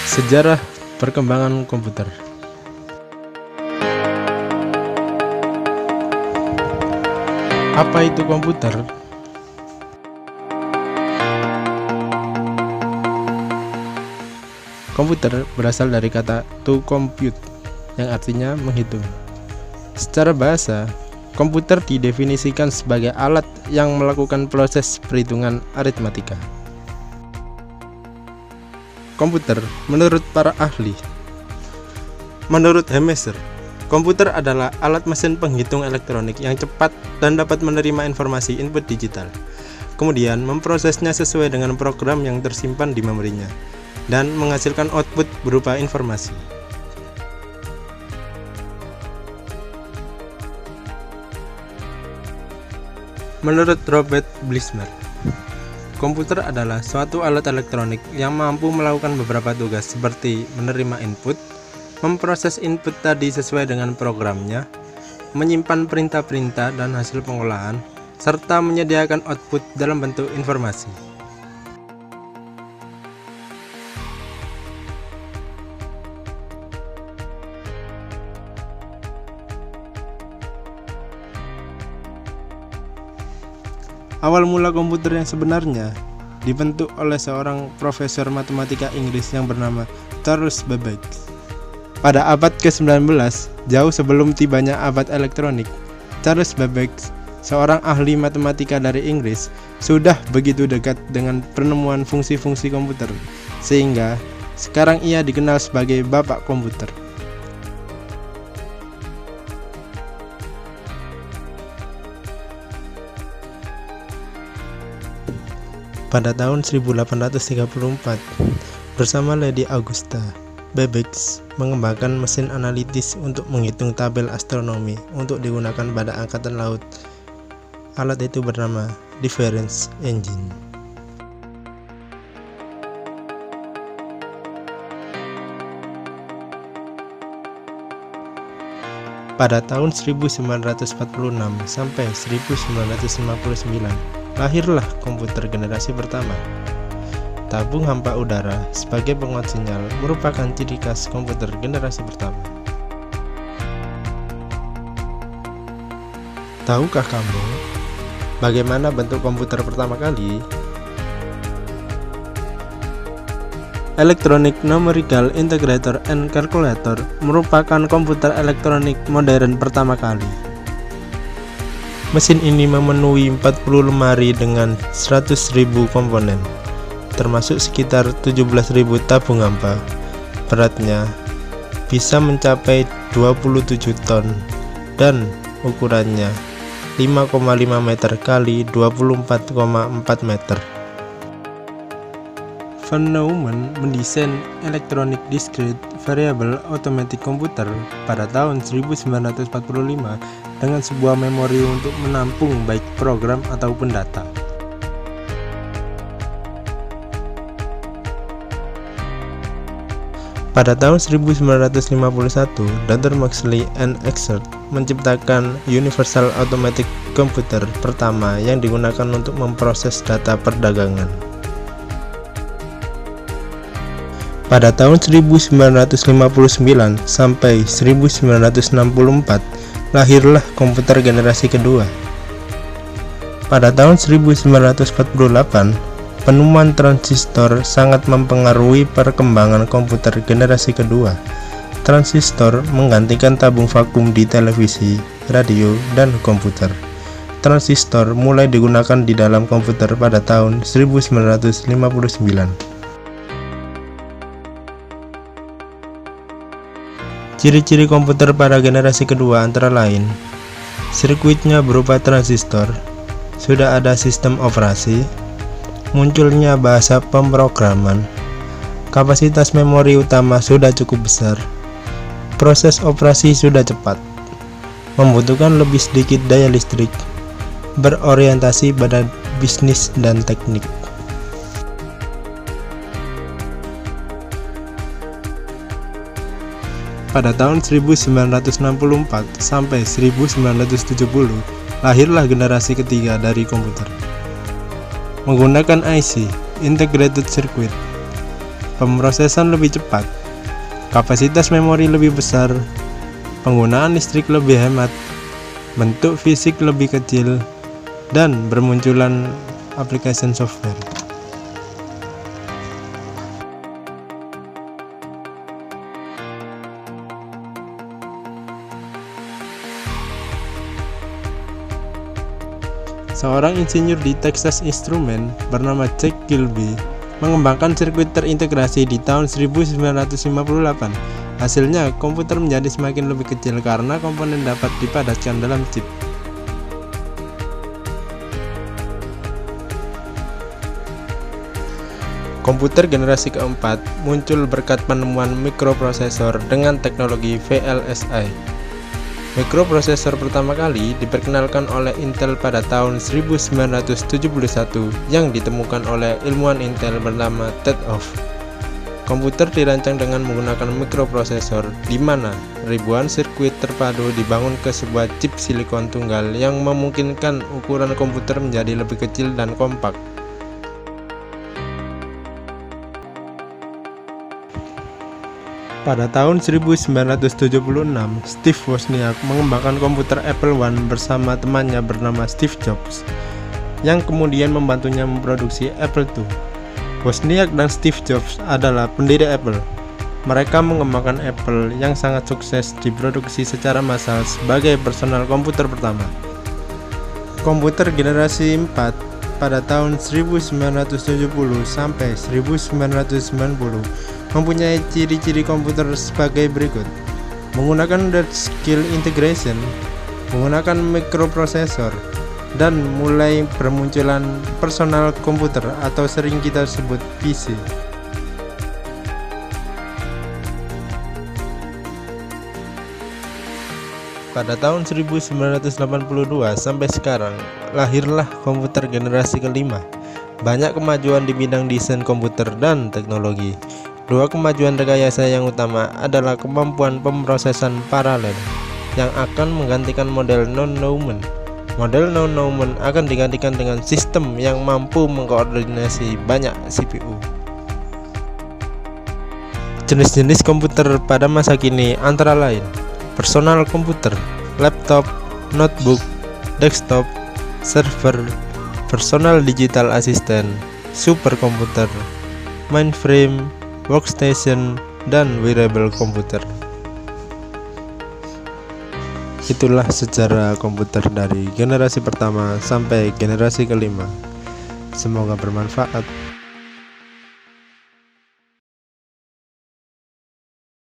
Sejarah perkembangan komputer. Apa itu komputer? Komputer berasal dari kata to compute yang artinya menghitung. Secara bahasa, komputer didefinisikan sebagai alat yang melakukan proses perhitungan aritmatika. Komputer menurut para ahli. Menurut Hemmeser, komputer adalah alat mesin penghitung elektronik yang cepat dan dapat menerima informasi input digital, kemudian memprosesnya sesuai dengan program yang tersimpan di memorinya, dan menghasilkan output berupa informasi. Menurut Robert Blismer, komputer adalah suatu alat elektronik yang mampu melakukan beberapa tugas seperti menerima input, memproses input tadi sesuai dengan programnya, menyimpan perintah-perintah dan hasil pengolahan, serta menyediakan output dalam bentuk informasi. Awal mula komputer yang sebenarnya dibentuk oleh seorang profesor matematika Inggris yang bernama Charles Babbage. Pada abad ke-19, jauh sebelum tibanya abad elektronik, Charles Babbage, seorang ahli matematika dari Inggris, sudah begitu dekat dengan penemuan fungsi-fungsi komputer, sehingga sekarang ia dikenal sebagai Bapak Komputer. Pada tahun 1834, bersama Lady Augusta, Babbage mengembangkan mesin analitis untuk menghitung tabel astronomi untuk digunakan pada angkatan laut. Alat itu bernama Difference Engine. Pada tahun 1946 sampai 1959, lahirlah komputer generasi pertama. Tabung hampa udara sebagai penguat sinyal merupakan ciri khas komputer generasi pertama. Tahukah kamu bagaimana bentuk komputer pertama kali? Electronic Numerical Integrator and Calculator merupakan komputer elektronik modern pertama kali. Mesin ini memenuhi 40 lemari dengan 100.000 komponen, termasuk sekitar 17.000 tabung hampa. Beratnya bisa mencapai 27 ton dan ukurannya 5,5 meter kali 24,4 meter. Von Neumann mendesain Electronic Discrete Variable Automatic Computer pada tahun 1945 dengan sebuah memori untuk menampung baik program ataupun data. Pada tahun 1951, Dr. Moxley and Exert menciptakan Universal Automatic Computer pertama yang digunakan untuk memproses data perdagangan. Pada tahun 1959 sampai 1964, lahirlah komputer generasi kedua. Pada tahun 1948, penemuan transistor sangat mempengaruhi perkembangan komputer generasi kedua. Transistor menggantikan tabung vakum di televisi, radio, dan komputer. Transistor mulai digunakan di dalam komputer pada tahun 1959. Ciri-ciri komputer pada generasi kedua antara lain: sirkuitnya berupa transistor, sudah ada sistem operasi, munculnya bahasa pemrograman, kapasitas memori utama sudah cukup besar, proses operasi sudah cepat, membutuhkan lebih sedikit daya listrik, berorientasi pada bisnis dan teknik. Pada tahun 1964 sampai 1970, lahirlah generasi ketiga dari komputer. Menggunakan IC, Integrated Circuit. pemrosesan lebih cepat, kapasitas memori lebih besar, penggunaan listrik lebih hemat, bentuk fisik lebih kecil, dan bermunculan aplikasi software. Seorang insinyur di Texas Instruments bernama Jack Kilby mengembangkan sirkuit terintegrasi di tahun 1958. Hasilnya, komputer menjadi semakin lebih kecil karena komponen dapat dipadatkan dalam chip. Komputer generasi keempat muncul berkat penemuan mikroprosesor dengan teknologi VLSI. Mikroprosesor pertama kali diperkenalkan oleh Intel pada tahun 1971 yang ditemukan oleh ilmuwan Intel bernama Ted Hoff. Komputer dirancang dengan menggunakan mikroprosesor, di mana ribuan sirkuit terpadu dibangun ke sebuah chip silikon tunggal yang memungkinkan ukuran komputer menjadi lebih kecil dan kompak. Pada tahun 1976, Steve Wozniak mengembangkan komputer Apple I bersama temannya bernama Steve Jobs, yang kemudian membantunya memproduksi Apple II. Wozniak dan Steve Jobs adalah pendiri Apple. Mereka mengembangkan Apple yang sangat sukses diproduksi secara massal sebagai personal komputer pertama. Komputer generasi 4 pada tahun 1970 sampai 1990 mempunyai ciri-ciri komputer sebagai berikut: menggunakan large-scale integration, menggunakan mikroprosesor, dan mulai bermunculan personal komputer atau sering kita sebut PC. Pada tahun 1982 sampai sekarang, lahirlah komputer generasi kelima. Banyak kemajuan di bidang desain komputer dan teknologi. Dua kemajuan rekayasa yang utama adalah kemampuan pemrosesan paralel yang akan menggantikan model non-Neumann. Model non-Neumann akan digantikan dengan sistem yang mampu mengkoordinasi banyak CPU. Jenis-jenis komputer pada masa kini antara lain personal komputer, laptop, notebook, desktop, server, personal digital assistant, superkomputer, mainframe, workstation, dan wearable komputer. Itulah sejarah komputer dari generasi pertama sampai generasi kelima. Semoga bermanfaat.